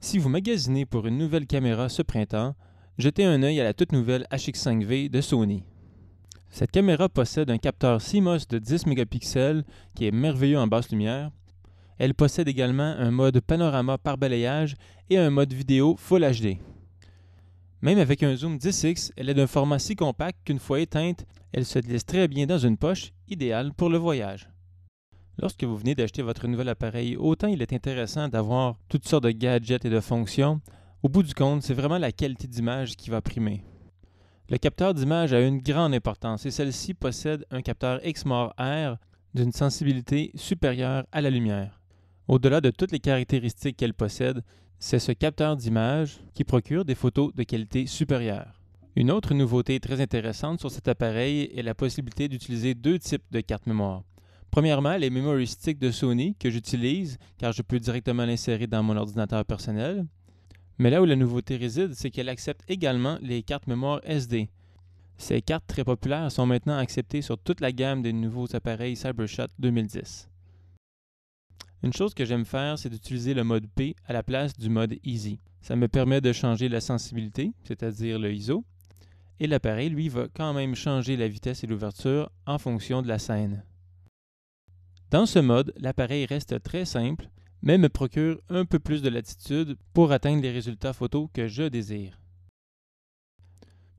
Si vous magasinez pour une nouvelle caméra ce printemps, jetez un œil à la toute nouvelle HX5V de Sony. Cette caméra possède un capteur CMOS de 10 mégapixels qui est merveilleux en basse lumière. Elle possède également un mode panorama par balayage et un mode vidéo Full HD. Même avec un zoom 10x, elle est d'un format si compact qu'une fois éteinte, elle se glisse très bien dans une poche, idéale pour le voyage. Lorsque vous venez d'acheter votre nouvel appareil, autant il est intéressant d'avoir toutes sortes de gadgets et de fonctions, au bout du compte, c'est vraiment la qualité d'image qui va primer. Le capteur d'image a une grande importance et celle-ci possède un capteur XMOR-R d'une sensibilité supérieure à la lumière. Au-delà de toutes les caractéristiques qu'elle possède, c'est ce capteur d'image qui procure des photos de qualité supérieure. Une autre nouveauté très intéressante sur cet appareil est la possibilité d'utiliser deux types de cartes mémoire. Premièrement, les memory sticks de Sony que j'utilise car je peux directement l'insérer dans mon ordinateur personnel. Mais là où la nouveauté réside, c'est qu'elle accepte également les cartes mémoire SD. Ces cartes très populaires sont maintenant acceptées sur toute la gamme des nouveaux appareils CyberShot 2010. Une chose que j'aime faire, c'est d'utiliser le mode P à la place du mode Easy. Ça me permet de changer la sensibilité, c'est-à-dire le ISO, et l'appareil, lui, va quand même changer la vitesse et l'ouverture en fonction de la scène. Dans ce mode, l'appareil reste très simple, mais me procure un peu plus de latitude pour atteindre les résultats photos que je désire.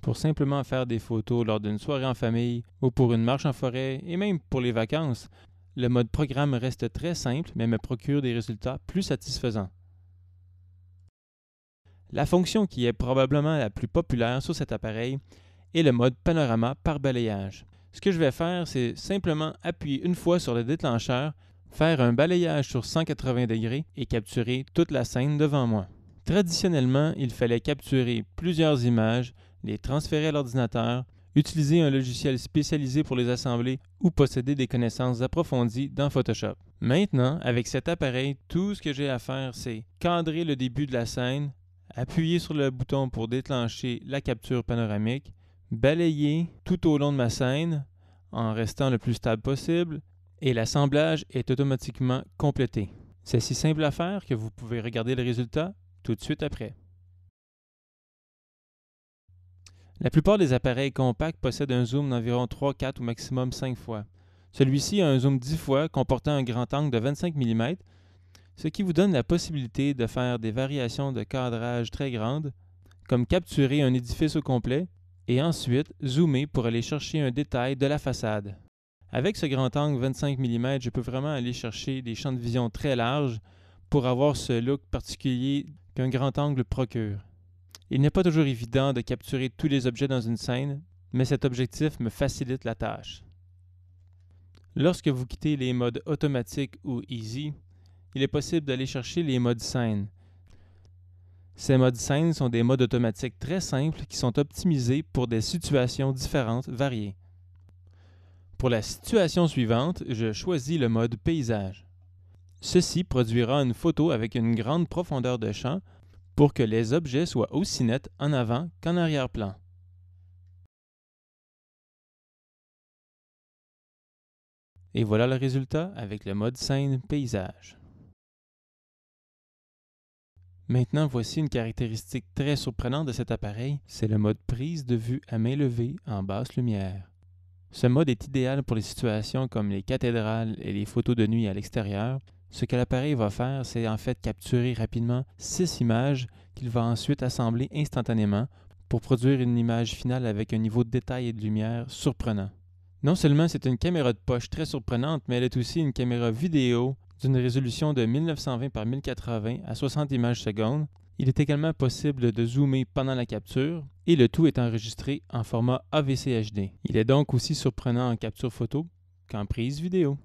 Pour simplement faire des photos lors d'une soirée en famille ou pour une marche en forêt et même pour les vacances, le mode programme reste très simple mais me procure des résultats plus satisfaisants. La fonction qui est probablement la plus populaire sur cet appareil est le mode panorama par balayage. Ce que je vais faire, c'est simplement appuyer une fois sur le déclencheur, faire un balayage sur 180 degrés et capturer toute la scène devant moi. Traditionnellement, il fallait capturer plusieurs images, les transférer à l'ordinateur, utiliser un logiciel spécialisé pour les assembler ou posséder des connaissances approfondies dans Photoshop. Maintenant, avec cet appareil, tout ce que j'ai à faire, c'est cadrer le début de la scène, appuyer sur le bouton pour déclencher la capture panoramique, balayer tout au long de ma scène en restant le plus stable possible et l'assemblage est automatiquement complété. C'est si simple à faire que vous pouvez regarder le résultat tout de suite après. La plupart des appareils compacts possèdent un zoom d'environ 3, 4 ou maximum 5 fois. Celui-ci a un zoom 10 fois comportant un grand angle de 25 mm, ce qui vous donne la possibilité de faire des variations de cadrage très grandes, comme capturer un édifice au complet et ensuite zoomer pour aller chercher un détail de la façade. Avec ce grand angle 25 mm, je peux vraiment aller chercher des champs de vision très larges pour avoir ce look particulier qu'un grand angle procure. Il n'est pas toujours évident de capturer tous les objets dans une scène, mais cet objectif me facilite la tâche. Lorsque vous quittez les modes automatique ou easy, il est possible d'aller chercher les modes scène. Ces modes scène sont des modes automatiques très simples qui sont optimisés pour des situations différentes variées. Pour la situation suivante, je choisis le mode paysage. Ceci produira une photo avec une grande profondeur de champ pour que les objets soient aussi nets en avant qu'en arrière-plan. Et voilà le résultat avec le mode scène paysage. Maintenant, voici une caractéristique très surprenante de cet appareil, c'est le mode prise de vue à main levée en basse lumière. Ce mode est idéal pour les situations comme les cathédrales et les photos de nuit à l'extérieur. Ce que l'appareil va faire, c'est en fait capturer rapidement 6 images qu'il va ensuite assembler instantanément pour produire une image finale avec un niveau de détail et de lumière surprenant. Non seulement c'est une caméra de poche très surprenante, mais elle est aussi une caméra vidéo d'une résolution de 1920 par 1080 à 60 images secondes. Il est également possible de zoomer pendant la capture et le tout est enregistré en format AVC HD. Il est donc aussi surprenant en capture photo qu'en prise vidéo.